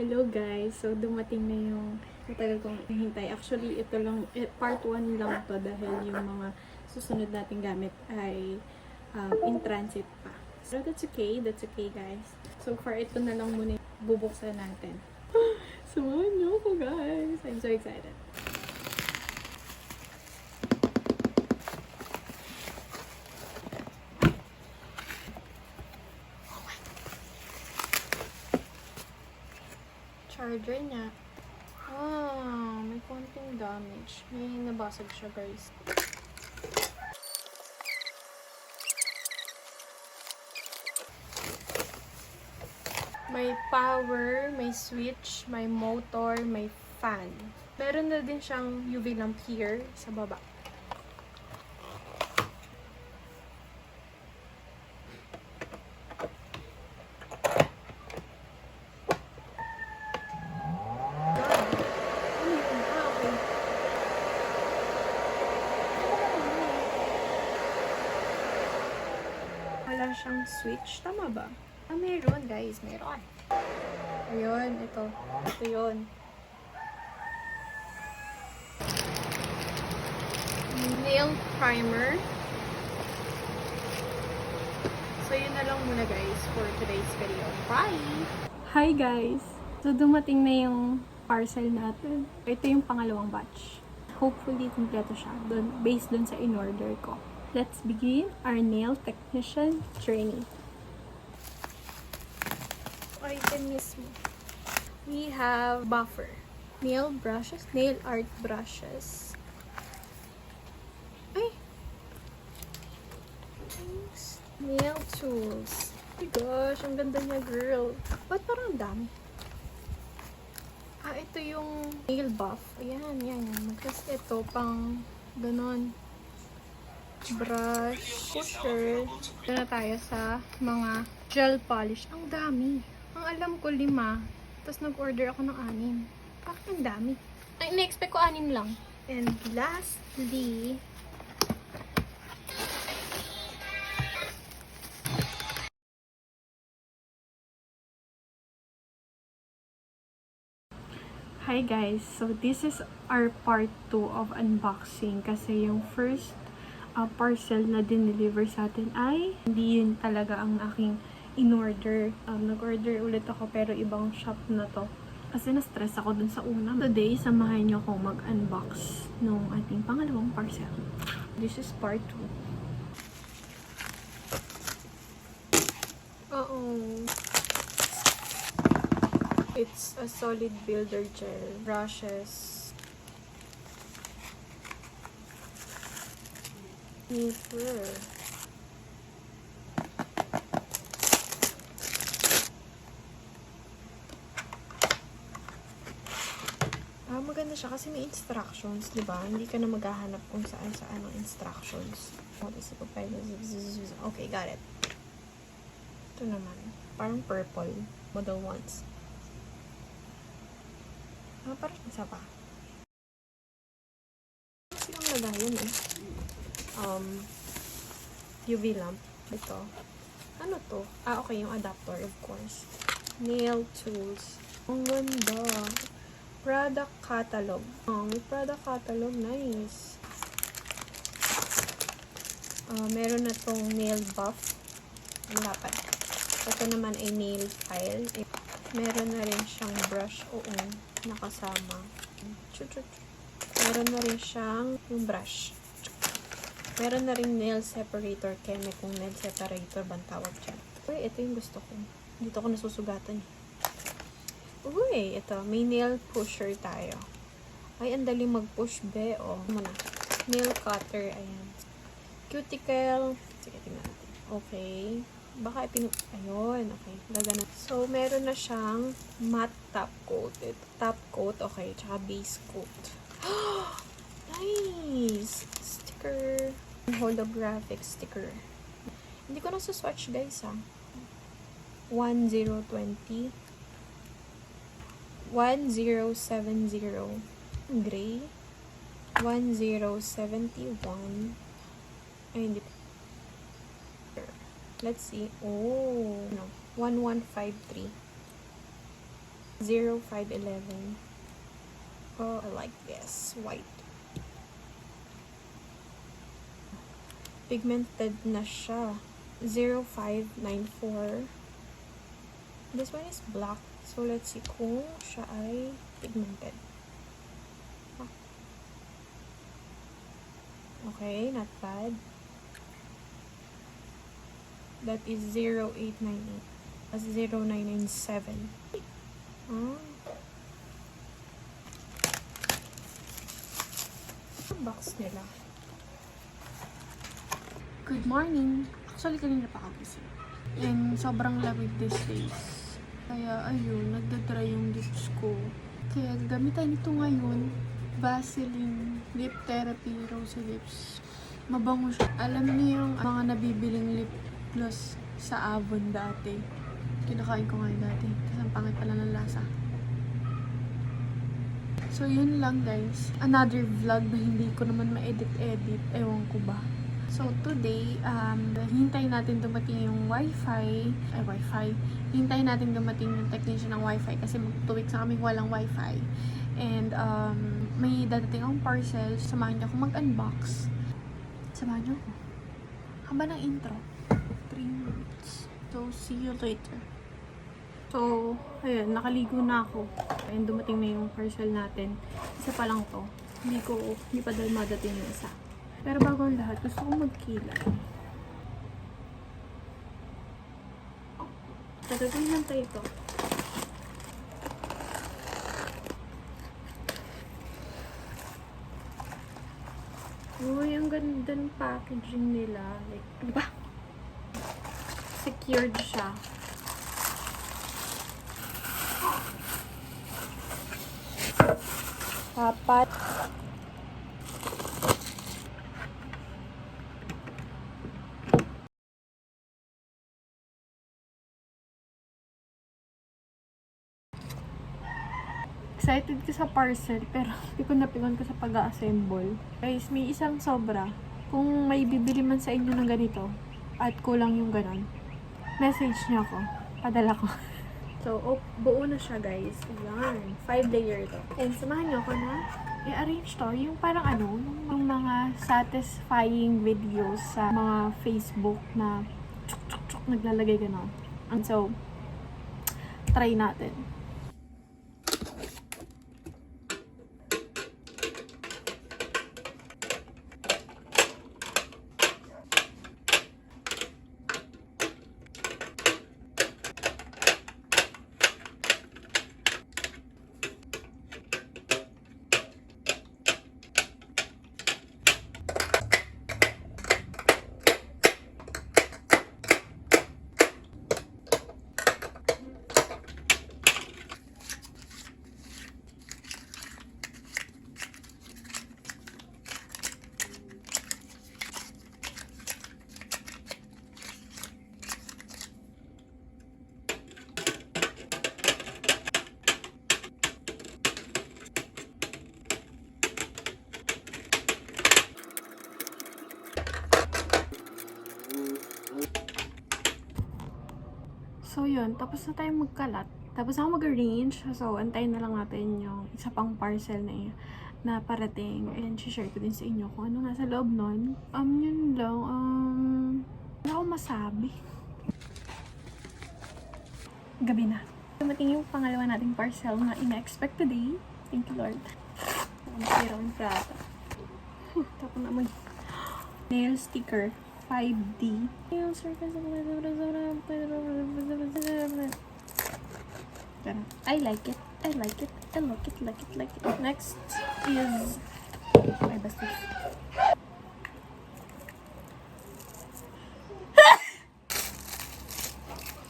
Hello guys! So, dumating na yung matagal kong hintay. Actually, ito lang, part 1 lang to dahil yung mga susunod nating gamit ay in transit pa. So, that's okay guys. So, for ito na lang muna bubuksan natin. Samahan niyo ako guys! I'm so excited. Charger niya. May konting damage. May nabasag siya, guys. May power, may switch, may motor, may fan. Meron na din siyang UV lamp here sa baba. Wala siyang switch. Tama ba? Meron guys. Meron. Ayun. Ito. Ito yun. Nail primer. So, yun na lang muna guys for today's video. Bye! Hi guys! So, dumating na yung parcel natin. Ito yung pangalawang batch. Hopefully, kompleto siya. Based dun sa in-order ko. Let's begin our nail technician training. Item mismo. We have buffer, nail brushes, nail art brushes. Ay! Nail tools. Oh my gosh, ang ganda niya, girl. Ba't parang dami? Ito yung nail buff. Ayan, yan. Tapos ito, pang ganon. Brush, pusher. Ito na tayo sa mga gel polish. Ang dami. Ang alam ko 5. Tapos nag-order ako ng 6. Bakit ang dami? Ay, na-expect ko 6 lang. And lastly, hi guys! So this is our part 2 of unboxing kasi yung first parcel na din-deliver sa atin ay hindi yun talaga ang aking in-order. Nag-order ulit ako pero ibang shop na to. Kasi na-stress ako dun sa una. Today, samahan nyo akong mag-unbox nung ating pangalawang parcel. This is part 2. It's a solid builder gel. Brushes. Sniffer. Maganda siya kasi may instructions, di ba? Hindi ka na maghahanap kung saan-saan ang instructions. Okay, got it. Ito naman. Parang purple. Model ones. Parang isa pa. Silang lagayan eh. UV lamp. Ito. Ano to? Okay, yung adapter, of course. Nail tools. Ang ganda. Product catalog. May product catalog. Nice. Meron na tong nail buff. Wala pa. Ito naman ay nail file. Meron na rin siyang brush. Oo. Nakasama. Meron na rin siyang yung brush. Meron na rin nail separator. Keme kung nail separator bang tawag dyan. Uy, ito yung gusto ko. Dito ko nasusugatan. Uy, ito. May nail pusher tayo. Ay, ang dali mag-push, be. Muna. Nail cutter. Ayan. Cuticle. Sige, tingnan natin. Okay. Baka ayun. Okay. Gagana. So, meron na siyang matte top coat. Top coat. Okay. Tsaka base coat. Nice! Sticker. Holographic sticker. Hindi ko nasuswatch, guys, 1020. 1070. Gray. 1071. Ay, hindi. Let's see. No. 1153. 0511. Oh, I like this. White. Pigmented na siya. 0594. This one is black. So, let's see kung siya ay pigmented. Okay, not bad. That is 0898. As 0997. Box nila. Good morning. Actually, kanina pa ako gising. And sobrang lamig these days. Kaya, ayun, nagdadry yung lips ko. Kaya, gagamitan ito ngayon. Vaseline Lip Therapy Rosy Lips. Mabango siya. Alam niyo yung mga nabibiling lip gloss sa Avon dati. Kinakain ko ngayon dati. Tapos ang pangit pala ng lasa. So, yun lang guys. Another vlog na hindi ko naman ma-edit-edit. Ewan ko ba. So, today, hintayin natin dumating yung Wi-Fi. Hintayin natin dumating yung technician ng Wi-Fi kasi mag 2 weeks na kaming walang Wi-Fi. And, may dadating akong parcel. Samahan niyo ako mag-unbox. Samahan niyo ako. Haba ng intro. 3 minutes. So, see you later. So, ayun, nakaligo na ako. Ayun, dumating na yung parcel natin. Isa pa lang to. Hindi pa dahil madating yung isa. Pero bago ang lahat, gusto kong magkilay. Tatagawin lang tayo ito. Uy, ang ganda ng packaging nila. Like, ano ba? Secured siya. Dapat. Excited ka sa parcel, pero pikon ko sa pag-assemble. Guys, may isang sobra. Kung may bibili man sa inyo ng ganito, at kulang yung ganon, message niyo ako. Padala ko. So, buo na siya guys. Ayan. 5 layer to. And samahan niyo ako na i-arrange to. Yung parang yung mga satisfying videos sa mga Facebook na tsuk naglalagay ganon. And so, try natin. So, yun. Tapos na tayo magkalat. Tapos ako mag-arrange. So, antayin na lang natin yung isa pang parcel na parating. And, share ko din sa inyo kung ano nasa loob nun. Yun lang. Wala akong masabi. Gabi na. Dumating yung pangalawa nating parcel na ina-expect today. Thank you, Lord. Nasira ko yung prata. Tapos naman. Nail sticker. 5D. I like it. I like it. I like it. Like it. Like it. Next is ay basta.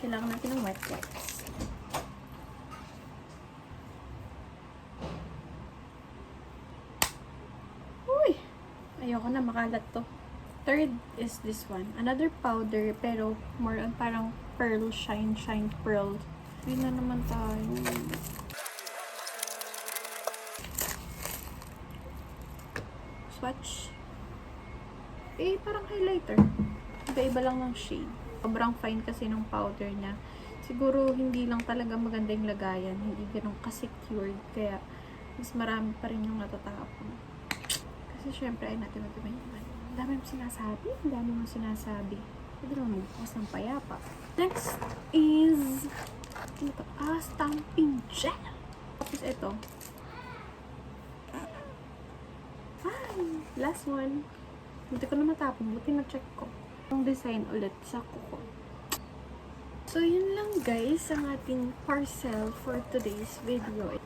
Kailangan natin ng wet wipes. Uy! Ayoko na makalat to. Third is this one. Another powder, pero more on parang pearl, shine pearl. Yun na naman tayo. Swatch. Parang highlighter. Iba-iba lang ng shade. Sobrang fine kasi ng powder niya. So, Siguro hindi lang talaga maganda yung lagayan, hindi ganun ka-secured, kaya mas marami pa rin yung natatapon. Kasi syempre ay natin naman. Ang dami mong sinasabi, ang dami mong sinasabi. Pwede naman magbukas ng payapa. Next is, ano to? Stamping gel. Tapos ito. Ay, last one. Hindi ko na matapon, buti na-check ko. Yung design ulit sa kuko. So, yun lang guys ang ating parcel for today's video.